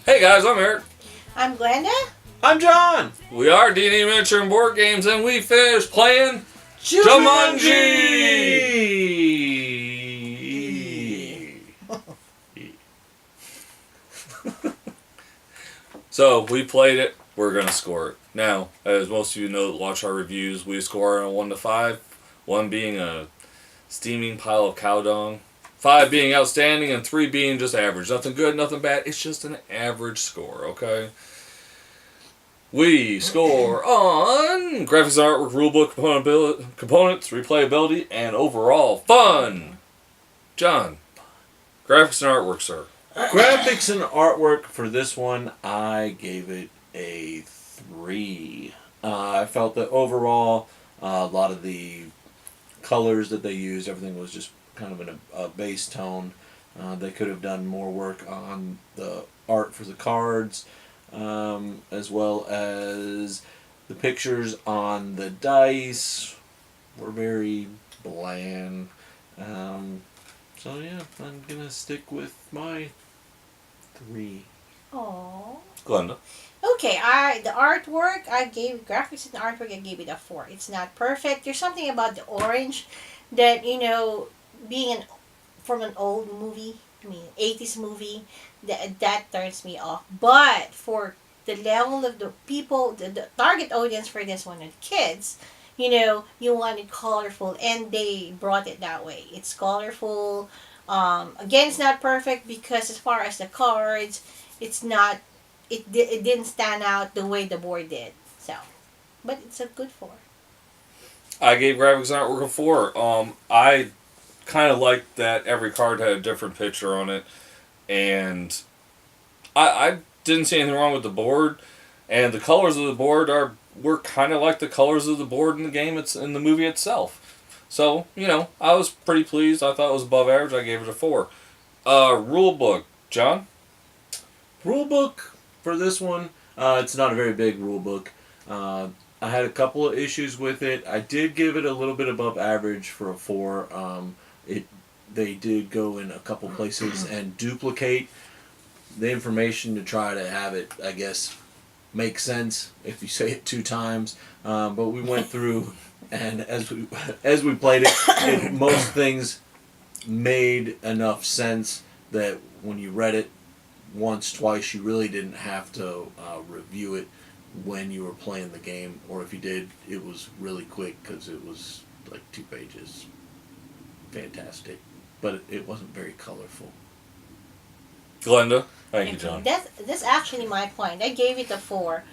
Hey guys, I'm Eric. I'm Glenda. I'm John. We are D&D Miniature and Board Games, and we finished playing Jumanji! So, we played it, we're going to score it. Now, as most of you know that watch our reviews, we score on a 1 to 5, 1 being a steaming pile of cow dung, 5 being outstanding, and 3 being just average. Nothing good, nothing bad, it's just an average score, okay? We score on graphics and artwork, rulebook, components, replayability, and overall fun. John, graphics and artwork, sir. Graphics and artwork for this one, I gave it a 3. I felt that overall, a lot of the colors that they used, everything was just kind of in a base tone. They could have done more work on the art for the cards, as well as the pictures on the dice were very bland. So yeah, I'm gonna stick with my 3. Aww. Glenda. Okay, the artwork, graphics and artwork, I gave it a 4. It's not perfect. There's something about the orange that, being from an old movie, 80s movie, that turns me off. But for the level of the people, the target audience for this one are kids, you want it colorful, and they brought it that way. It's colorful. Again, it's not perfect because as far as the cards, it's not. It didn't stand out the way the board did. So, but it's a good 4. I gave graphics and artwork a 4. I kind of liked that every card had a different picture on it, and I didn't see anything wrong with the board, and the colors of the board were kind of like the colors of the board in the game. It's in the movie itself. So, I was pretty pleased. I thought it was above average. I gave it a 4. Rule book, John? Rule book for this one, it's not a very big rule book. I had a couple of issues with it. I did give it a little bit above average for a 4. They did go in a couple places and duplicate the information to try to have it, I guess, make sense if you say it 2 times. But we went through, and as we played it, most things made enough sense that when you read it once, twice, you really didn't have to review it when you were playing the game, or if you did, it was really quick because it was like 2 pages. Fantastic, but it wasn't very colorful. Glenda? Thank you, John. That's actually my point. I gave it a 4.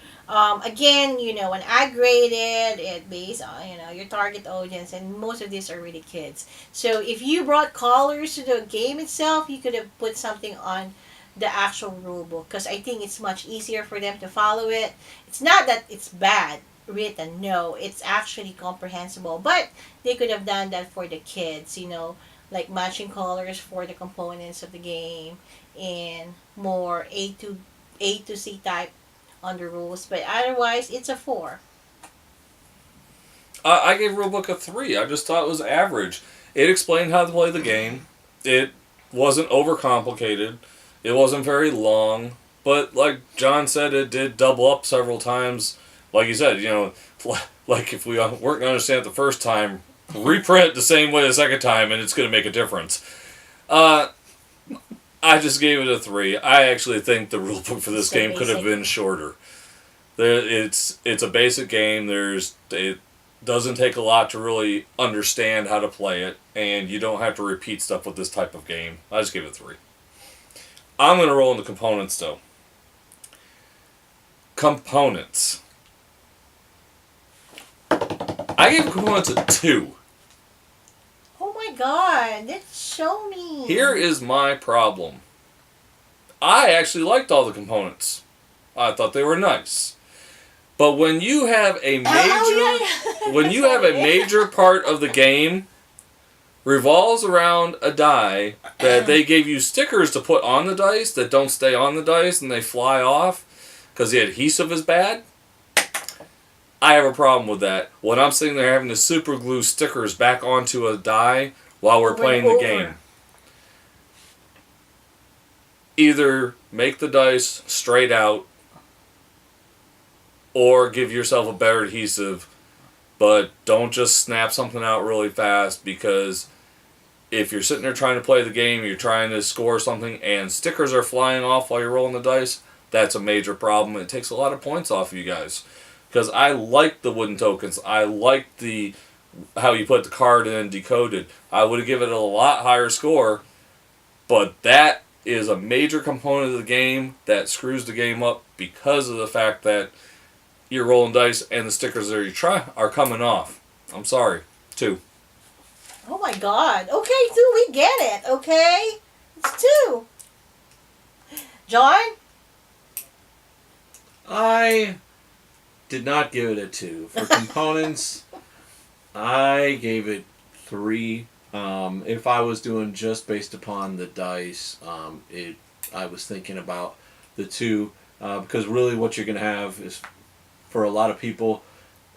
Again, when I graded it based on, your target audience, and most of these are really kids. So if you brought colors to the game itself, you could have put something on the actual rule book, because I think it's much easier for them to follow it. It's not that it's bad written, no, it's actually comprehensible, but they could have done that for the kids, like matching colors for the components of the game, and more A to C type on the rules, but otherwise it's a 4. I gave Rulebook a 3. I just thought it was average. It explained how to play the game. It wasn't overcomplicated. It wasn't very long. But like John said, it did double up several times. Like you said, like if we weren't going to understand it the first time, reprint it the same way the second time, and it's going to make a difference. I just gave it a 3. I actually think the rulebook for this game could have been shorter. It's a basic game. It doesn't take a lot to really understand how to play it, and you don't have to repeat stuff with this type of game. I just gave it a 3. I'm going to roll into components, though. Components. I gave components a 2. Oh my god, show me. Here is my problem. I actually liked all the components. I thought they were nice. But when you have a major part of the game revolves around a die that they gave you stickers to put on the dice that don't stay on the dice and they fly off because the adhesive is bad, I have a problem with that. When I'm sitting there having to super glue stickers back onto a die while we're playing the game. either make the dice straight out or give yourself a better adhesive, but don't just snap something out really fast, because if you're sitting there trying to play the game, you're trying to score something, and stickers are flying off while you're rolling the dice, that's a major problem. It takes a lot of points off of you guys. Because I like the wooden tokens. I like the how you put the card in and decoded. I would have given it a lot higher score, but that is a major component of the game that screws the game up because of the fact that you're rolling dice and the stickers that you try are coming off. I'm sorry. 2. Oh my God. Okay, 2, we get it. Okay, it's 2. John? I did not give it a 2. For components, I gave it 3. If I was doing just based upon the dice, I was thinking about the 2, because really what you're going to have is, for a lot of people,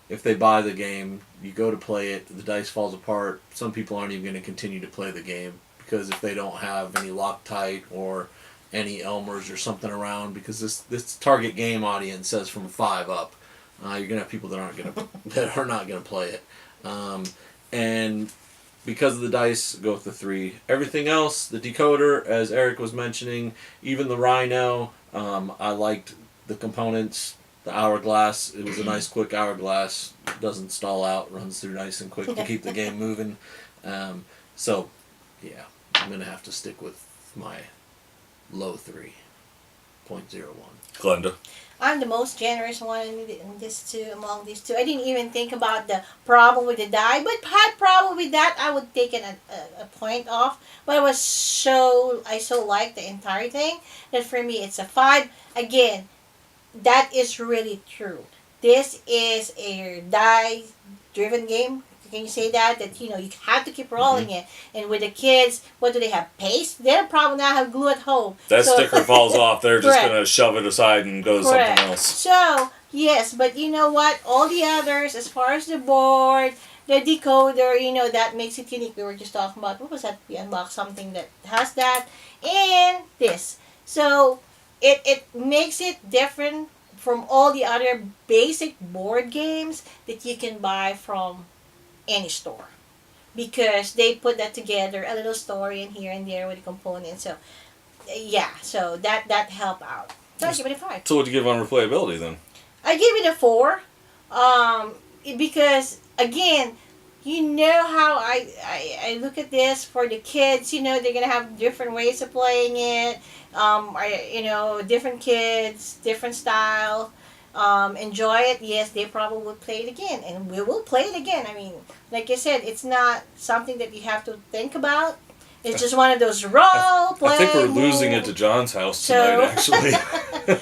if they buy the game, you go to play it, the dice falls apart. Some people aren't even going to continue to play the game, because if they don't have any Loctite or any Elmers or something around, because this target game audience says from 5 up, you're gonna have people that are not gonna play it, and because of the dice, go with the 3. Everything else, the decoder, as Eric was mentioning, even the Rhino, I liked the components. The hourglass, it was a nice quick hourglass. Doesn't stall out, runs through nice and quick to keep the game moving. So, yeah, I'm gonna have to stick with my low 3.01. Glenda. I'm the most generous one in this two, among these two. I didn't even think about the problem with the die, but had problem with that, I would take it a point off. But I so liked the entire thing that for me it's a 5. Again, that is really true. This is a die-driven game. Can you say that? That, you have to keep rolling it. And with the kids, what do they have? Paste? They don't probably not have glue at home. That sticker falls off. They're just Correct. going to shove it aside and go to something else. So, yes, but you know what? All the others, as far as the board, the decoder, that makes it unique. We were just talking about, what was that? We unboxed something that has that. And this. So, it makes it different from all the other basic board games that you can buy from any store, because they put that together, a little story in here and there with the components. So yeah, so that helped out. So I give it a 5. So what do you give on replayability then? I give it a 4, because again, how I look at this for the kids. They're gonna have different ways of playing it. Different kids, different style. Enjoy it. Yes, they probably will play it again, and we will play it again. I mean, like I said, it's not something that you have to think about. It's just one of those role play. I think we're losing it to John's house tonight, actually.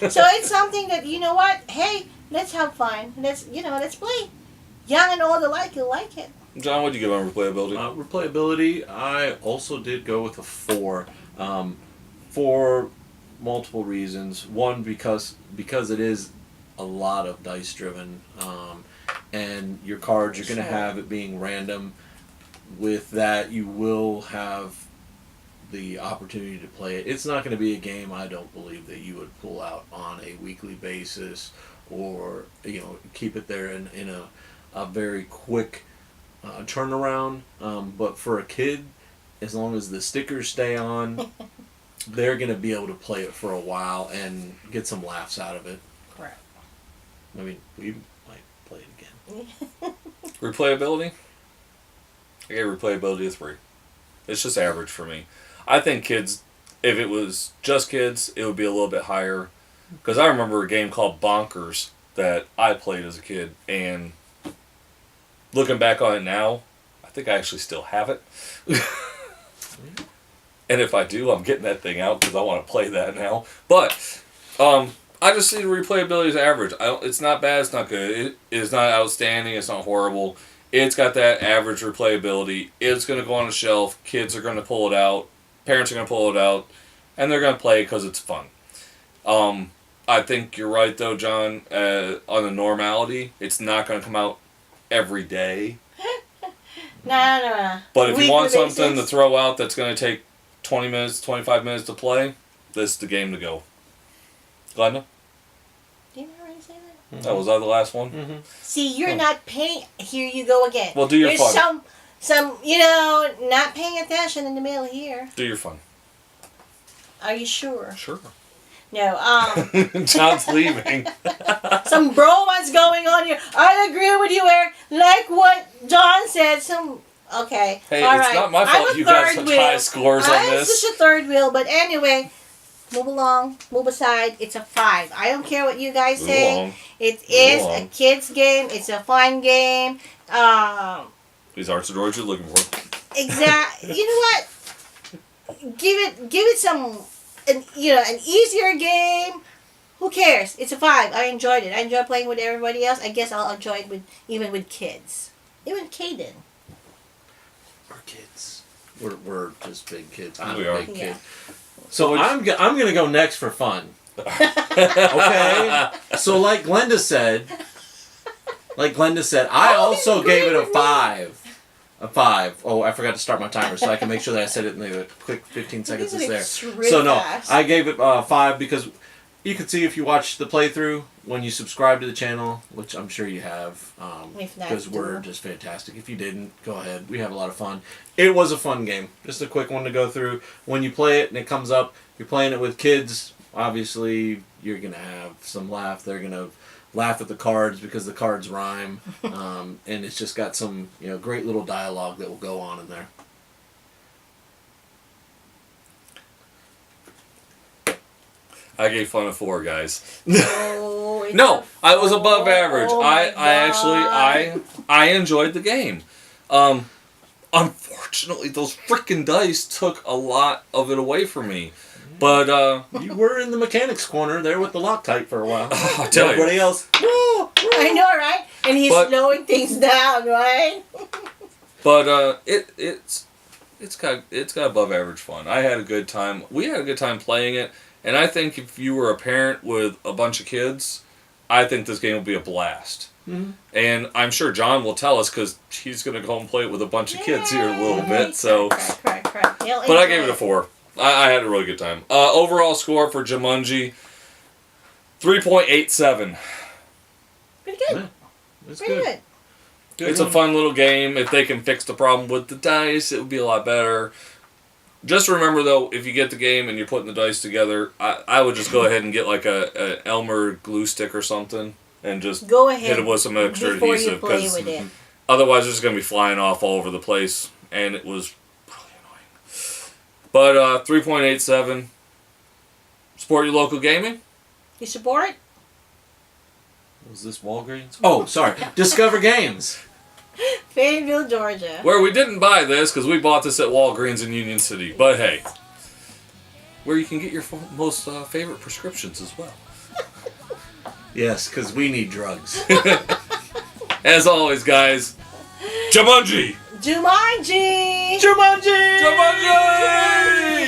So it's something that, what? Hey, let's have fun. Let's play. Young and old alike, you'll like it. John, what do you give on replayability? Replayability, I also did go with a 4, for multiple reasons. One, because it is a lot of dice driven, and your cards, you're going to have it being random. With that, you will have the opportunity to play it. It's not going to be a game, I don't believe, that you would pull out on a weekly basis, or keep it there in a very quick turnaround. But for a kid, as long as the stickers stay on, they're going to be able to play it for a while and get some laughs out of it. Correct. I mean, we might play it again. Replayability? I gave replayability a 3. It's just average for me. I think kids, if it was just kids, it would be a little bit higher. Because I remember a game called Bonkers that I played as a kid, and looking back on it now, I think I actually still have it. And if I do, I'm getting that thing out because I want to play that now. But I just see the replayability as average. It's not bad, it's not good. It's not outstanding, it's not horrible. It's got that average replayability. It's going to go on a shelf. Kids are going to pull it out. Parents are going to pull it out. And they're going to play it because it's fun. I think you're right, though, John. On the normality, it's not going to come out every day. No. But if you want something to throw out that's going to take 20 minutes, 25 minutes to play, this is the game to go. Glenda? Didn't I already say that? Oh, was I the last one? Mm-hmm. See, you're not paying. Here you go again. Well, do your There's fun. some, not paying attention in the middle here. Do your fun. Are you sure? Sure. No, John's leaving. some bromance going on here. I agree with you, Eric. Like what John said, okay. Hey, all it's right. not my I'm fault a you got third such wheel. high scores on I'm this. such a third wheel, but anyway, move along, move aside. It's a 5. I don't care what you guys Move say. along. It is along. a kid's game. It's a fun game. These arts and droids you're looking for. Exactly. You know what? Give it some, an easier game. Who cares? It's a 5. I enjoyed it. I enjoy playing with everybody else. I guess I'll enjoy it even with kids. Even Caden. We're kids. We're just big kids. I'm We a are. big kid. Yeah. So I'm gonna go next for fun. Okay. So like Glenda said, I also gave it a 5. A 5. Oh, I forgot to start my timer, so I can make sure that I said it in the quick 15 seconds These it's are there. really So no, fast. I gave it 5 because you can see if you watch the playthrough when you subscribe to the channel, which I'm sure you have, If not, because we're do. just fantastic. If you didn't, go ahead. We have a lot of fun. It was a fun game. Just a quick one to go through. When you play it and it comes up, you're playing it with kids. Obviously, you're gonna have some laugh. They're gonna laugh at the cards because the cards rhyme, and it's just got some great little dialogue that will go on in there. I gave fun a 4, guys. Oh, it's No, a I was above 4. average. Oh I my actually God. I enjoyed the game. Unfortunately, those freaking dice took a lot of it away from me. But You were in the mechanics corner there with the Loctite for a while. I'll tell you. Everybody else, woo, woo. I know, right? And he's But- slowing things down, right? But it's got above average fun. I had a good time. We had a good time playing it, and I think if you were a parent with a bunch of kids, I think this game will be a blast. Mm-hmm. And I'm sure John will tell us because he's going to go and play it with a bunch of kids here in a little Yay. bit. So, Correct. but I gave it a 4. I had a really good time. Overall score for Jumanji, 3.87. Pretty good. Yeah, it's Pretty good. good. Good It's a one. fun little game. If they can fix the problem with the dice, it would be a lot better. Just remember, though, if you get the game and you're putting the dice together, I would just go ahead and get like a Elmer glue stick or something and just Go ahead. hit it with some extra before adhesive. you play Because with it. otherwise, it's going to be flying off all over the place. And it was really annoying. But 3.87. Support your local gaming. You support? Was this Walgreens? Oh, sorry. Discover Games. Fayetteville, Georgia. Where we didn't buy this because we bought this at Walgreens in Union City. But hey, where you can get your most favorite prescriptions as well. Yes, because we need drugs. As always, guys, Jumanji! Jumanji! Jumanji! Jumanji!